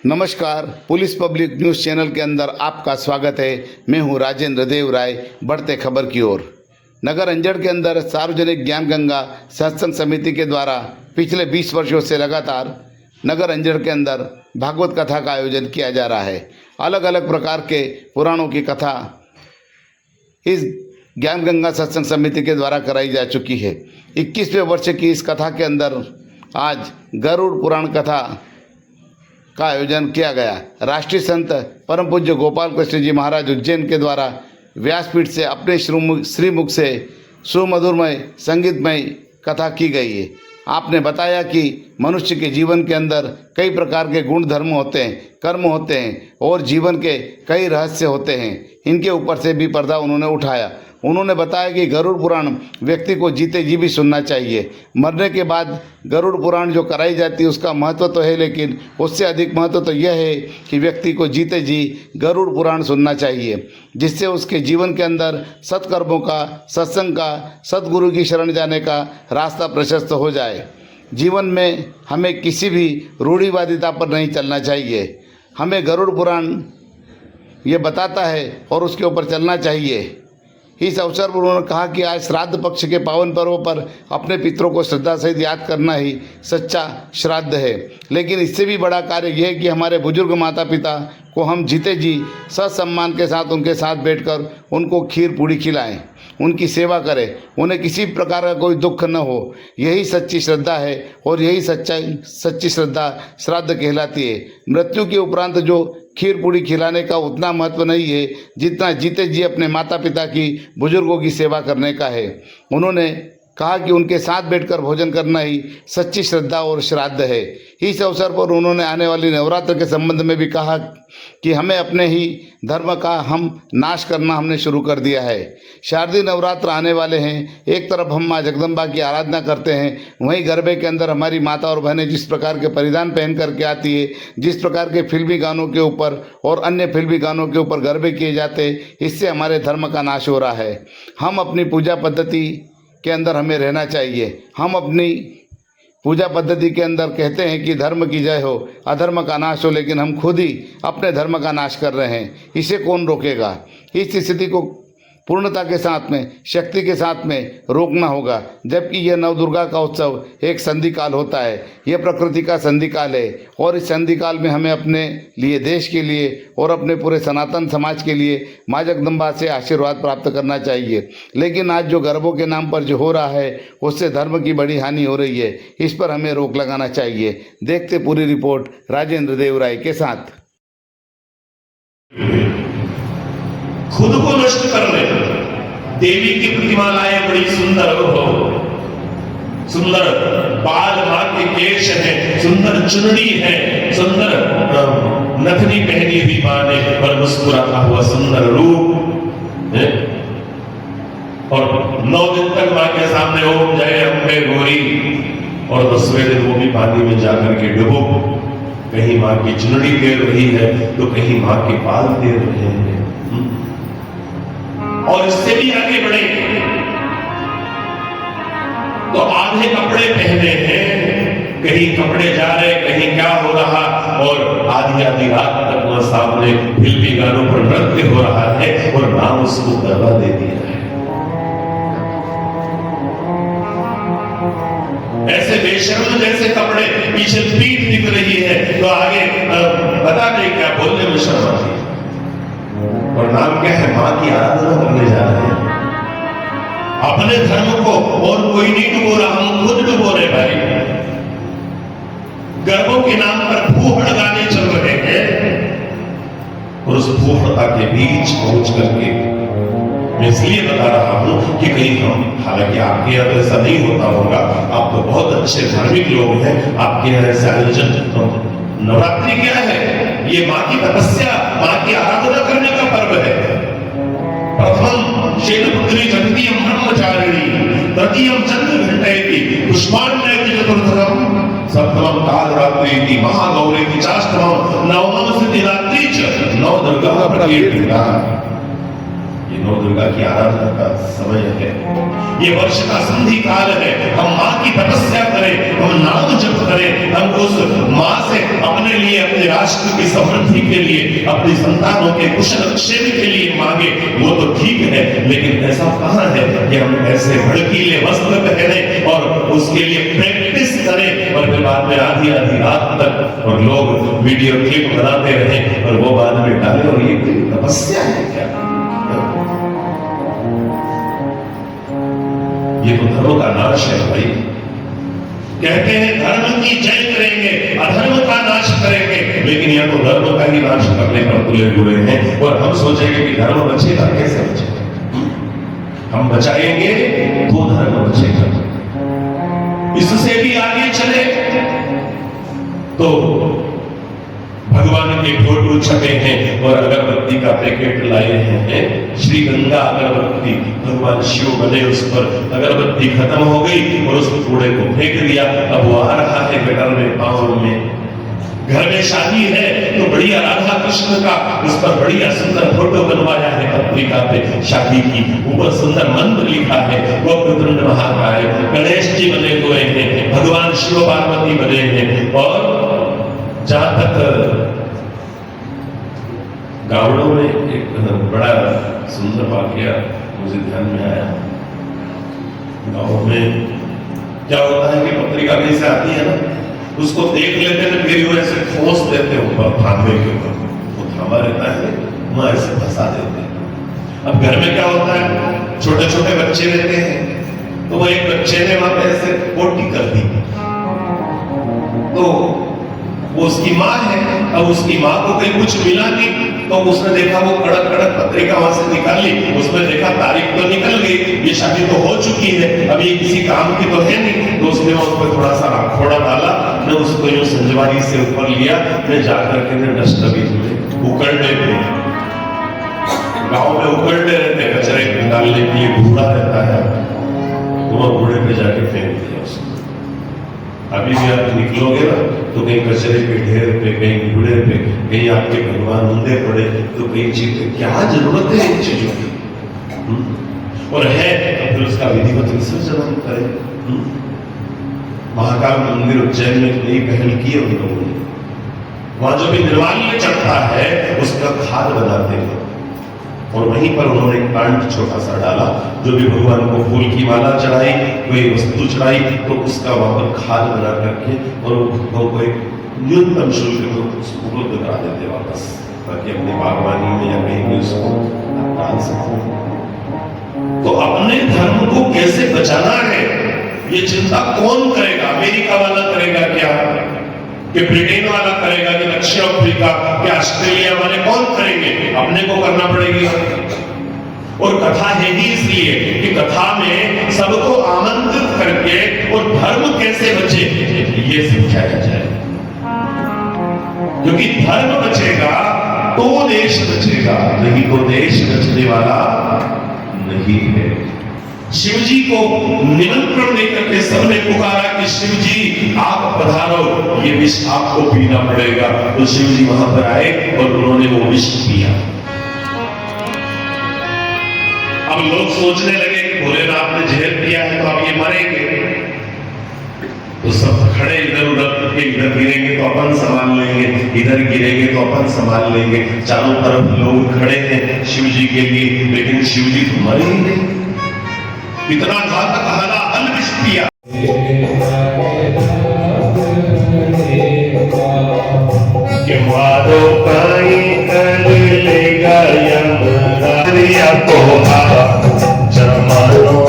नमस्कार, police public news channel के अंदर आपका स्वागत है। मैं हूं राजेंद्र देव राय। बढ़ते खबर की ओर। नगर अंजड़ के अंदर सार्वजनिक ज्ञान गंगा सत्संग समिति के द्वारा पिछले 20 वर्षों से लगातार नगर अंजड़ के अंदर भागवत कथा का आयोजन किया जा रहा है। अलग अलग प्रकार के पुराणों की कथा इस ज्ञान गंगा सत्संग समिति के द्वारा कराई जा चुकी है। 21वें वर्ष की इस कथा के अंदर आज गरुड़ पुराण कथा का आयोजन किया गया। राष्ट्रीय संत परम पूज्य गोपाल कृष्ण जी महाराज उज्जैन के द्वारा व्यासपीठ से अपने श्रीमुख से सुमधुरमय संगीतमय कथा की गई है। आपने बताया कि मनुष्य के जीवन के अंदर कई प्रकार के गुण धर्म होते हैं, कर्म होते हैं और जीवन के कई रहस्य होते हैं। इनके ऊपर से भी पर्दा उन्होंने उठाया। उन्होंने बताया कि गरुड़ पुराण व्यक्ति को जीते जी भी सुनना चाहिए। मरने के बाद गरुड़ पुराण जो कराई जाती है उसका महत्व तो है, लेकिन उससे अधिक महत्व तो यह है कि व्यक्ति को जीते जी गरुड़ पुराण सुनना चाहिए, जिससे उसके जीवन के अंदर सत्कर्मों का, सत्संग का, सद्गुरु की शरण जाने का रास्ता प्रशस्त हो जाए। जीवन में हमें किसी भी रूढ़िवादिता पर नहीं चलना चाहिए। हमें गरुड़ पुराण ये बताता है और उसके ऊपर चलना चाहिए। इस अवसर पर उन्होंने कहा कि आज श्राद्ध पक्ष के पावन पर्व पर अपने पितरों को श्रद्धा सहित याद करना ही सच्चा श्राद्ध है। लेकिन इससे भी बड़ा कार्य यह है कि हमारे बुजुर्ग माता पिता को हम जीते जी सत्सम्मान के साथ उनके साथ बैठकर उनको खीर पूड़ी खिलाएं, उनकी सेवा करें, उन्हें किसी प्रकार का कोई दुख न हो। यही सच्ची श्रद्धा है और यही सच्ची श्रद्धा श्राद्ध कहलाती है। मृत्यु के उपरांत जो खीर पूड़ी खिलाने का उतना महत्व नहीं है जितना जीते जी अपने माता पिता की, बुजुर्गों की सेवा करने का है। उन्होंने कहा कि उनके साथ बैठकर भोजन करना ही सच्ची श्रद्धा और श्राद्ध है। इस अवसर पर उन्होंने आने वाली नवरात्र के संबंध में भी कहा कि हमें अपने ही धर्म का हम नाश करना हमने शुरू कर दिया है। शारदीय नवरात्र आने वाले हैं। एक तरफ हम माँ जगदम्बा की आराधना करते हैं, वहीं गरबे के अंदर हमारी माता और बहनें जिस प्रकार के परिधान पहन करके आती है, जिस प्रकार के फिल्मी गानों के ऊपर और अन्य फिल्मी गानों के ऊपर गरबे किए जाते हैं, इससे हमारे धर्म का नाश हो रहा है। हम अपनी पूजा पद्धति के अंदर हमें रहना चाहिए। हम अपनी पूजा पद्धति के अंदर कहते हैं कि धर्म की जय हो, अधर्म का नाश हो, लेकिन हम खुद ही अपने धर्म का नाश कर रहे हैं। इसे कौन रोकेगा? इस स्थिति को पूर्णता के साथ में, शक्ति के साथ में रोकना होगा। जबकि यह नवदुर्गा का उत्सव एक संधिकाल होता है, यह प्रकृति का संधिकाल है और इस संधिकाल में हमें अपने लिए, देश के लिए और अपने पूरे सनातन समाज के लिए माँ जगदम्बा से आशीर्वाद प्राप्त करना चाहिए। लेकिन आज जो गरबों के नाम पर जो हो रहा है उससे धर्म की बड़ी हानि हो रही है। इस पर हमें रोक लगाना चाहिए। देखते पूरी रिपोर्ट राजेंद्र देव राय के साथ। खुद को नष्ट कर ले। देवी की प्रतिमा लाए, बड़ी सुंदर हो, सुंदर बाल मां के केश है, सुंदर चुनरी है, सुंदर नथनी पहनी हुई मां ने पर मुस्कुराता हुआ सुंदर रूप है। और 9 दिन तक मां के सामने ओम जय अम्बे गौरी, और 10वें दिन वो भी पानी में जाकर के डुबो। कहीं मां की चुनरी तैर रही है तो कहीं मां के बाल तैर रहे हैं। और इससे भी आगे बढ़े तो आधे कपड़े पहने हैं, कहीं कपड़े जा रहे, कहीं क्या हो रहा, और आधी आधी रात तक वहां सामने फिल्मी गानों पर नृत्य हो रहा है और नाम उसको दवा दे दिया है। ऐसे बेशर्म जैसे कपड़े, पीछे पीठ दिख रही है तो आगे पता नहीं क्या बोलने में शर्म आती है। और नाम क्या है? मां की आराधना करने जा रहे हैं। अपने धर्म को और कोई नहीं डुबो रहा, हम खुद डुबो रहे भाई। गर्भों के नाम पर भूहड़ गाने चल रहे हैं और उस भूहड़ता के बीच पहुंच करके मैं इसलिए बता रहा हूं कि कहीं हम, हालांकि आपके यहाँ ऐसा नहीं होता होगा, आप तो बहुत अच्छे धार्मिक लोग हैं, आपके यहाँ ऐसे आयोजन। नवरात्रि क्या है? ये मां की तपस्या, मां की आराधना करने का पर्व है। प्रथम शैलपुत्री जगदीयम ब्रह्मचारिणी, तृतीयम चंद्र घंटेति, पुष्पाण्यति चतुर्थम, सप्तमम कालरात्रिति, महागौरीति चाष्टमम, नवमम सिद्धिरात्रि च, नव दुर्गा प्रकीर्तिता। नौ दुर्गा की आराधना का समय है, ये वर्ष का संधि काल है। हम माँ की तपस्या करें, हम नाम जप करें, हम उस माँ से अपने लिए, अपने राष्ट्र की समृद्धि के लिए, अपनी संतानों के कुशल क्षेम के लिए मांगे, वो तो ठीक है, लेकिन ऐसा कहाँ है कि हम ऐसे भड़कीले वस्त्र पहने और उसके लिए प्रैक्टिस करें और फिर बाद में आधी आधी रात तक और लोग वीडियो क्लिप बनाते रहे और वो बाद में डाले, और ये कोई तपस्या है क्या? ये तो धर्म का नाश है भाई। कहते हैं धर्म की जय करेंगे, अधर्म का नाश करेंगे, लेकिन यह तो धर्म का ही नाश करने पर तुले हुए हैं। और हम सोचेंगे कि धर्म बचेगा, कैसे बचेगा? हम बचाएंगे तो धर्म बचेगा। इससे भी आगे चले तो भगवान के फोटो छपे हैं और अगरबत्ती का पैकेट लाए हैं, श्री गंगा अगरबत्ती, भगवान शिव बने, उस पर अगरबत्ती खत्म हो गई और उस कूड़े को फेंक दिया। अब वो आ रहा है गटर में, पावन में। घर में शादी है तो बढ़िया राधा कृष्ण का उस पर बढ़िया सुंदर फोटो बनवाया है पत्रिका पे शादी की, ऊपर सुंदर मंत्र लिखा है, वक्रतुंड महाकाय, गणेश जी बने हुए हैं, भगवान शिव पार्वती बने हैं। और जहां तक गावड़ों में एक बड़ा सुंदर वाकया मुझे ध्यान में आया। गाँव में क्या होता है कि पत्रिका कैसे आती है ना, उसको देख लेते हैं, फिर वो ऐसे ठोस देते हैं ऊपर थामे के ऊपर, वो थामा रहता है वहां ऐसे फंसा देते हैं। अब घर में क्या होता है, छोटे छोटे बच्चे रहते हैं, तो वो एक बच्चे ने वहां पे ऐसे पोटी कर दी, तो वो उसकी माँ है। अब उसकी माँ को कहीं कुछ मिला नहीं, तो उसने देखा वो कड़क कड़क पत्रिका वहां से निकाली, उसमें देखा तारीख तो निकल गई, ये शादी तो हो चुकी है, अब ये किसी काम की तो है नहीं, तो उसने उस पर थोड़ा सा राखोड़ा डाला, मैं उसको यूं संजवारी से ऊपर लिया, मैं जाकर के डस्टबिन में उकड़ने पे, गाँव में उकड़ने रहते कचरे डालने के लिए कूड़ा रहता है, तो वह कूड़े पे जाके फेंक दिया उसको। अभी भी आप निकलोगे ना तो कहीं कचरे के ढेर पे, कहीं कूड़े पे, कहीं आपके भगवान मुंदे पड़े, तो कहीं चीज क्या जरूरत है इन चीजों की? और है तो फिर उसका विधिवत विसर्जन हम करें। महाकाल मंदिर उज्जैन में नई पहल की है उन लोगों ने, वहां जो भी निर्माल्य चढ़ता है उसका खाद बनाते हैं, और वहीं पर उन्होंने एक प्लांट छोटा सा डाला, जो भी भगवान को फूल की माला चढ़ाई, कोई वस्तु चढ़ाई, तो उसका वहां पर खाद बना करके और भक्तों को एक न्यूनतम शुल्क में उपलब्ध करा देते वापस, ताकि अपनी बागवानी में या कहीं भी उसको डाल सकते। तो अपने धर्म को कैसे बचाना है, ये चिंता कौन करेगा? अमेरिका वाला करेगा क्या, कि ब्रिटेन वाला करेगा, कि दक्षिण अफ्रीका, कि ऑस्ट्रेलिया वाले कौन करेंगे? अपने को करना पड़ेगी। और कथा है ही इसलिए कि कथा में सबको आमंत्रित करके और धर्म कैसे बचे ये सिखाया जाए, क्योंकि धर्म बचेगा तो देश बचेगा, नहीं तो देश बचने वाला नहीं है। शिव जी को निमंत्रण देकर के सबने पुकारा कि शिव जी आप पधारो, ये विष आपको पीना पड़ेगा। तो शिव जी वहां पर आए और उन्होंने वो विष पिया। अब लोग सोचने लगे कि भोलेनाथ ने जहर पिया है तो अब ये मरेंगे, तो सब खड़े इधर उधर, इधर गिरेंगे तो अपन संभाल लेंगे, इधर गिरेंगे तो अपन संभाल लेंगे। चारों तरफ लोग खड़े हैं शिव जी के लिए, लेकिन शिव जी तो मरे ही नहीं। इतना घातक हल विष पिया। कि मारो काई कर लेगा यमराज को जमानो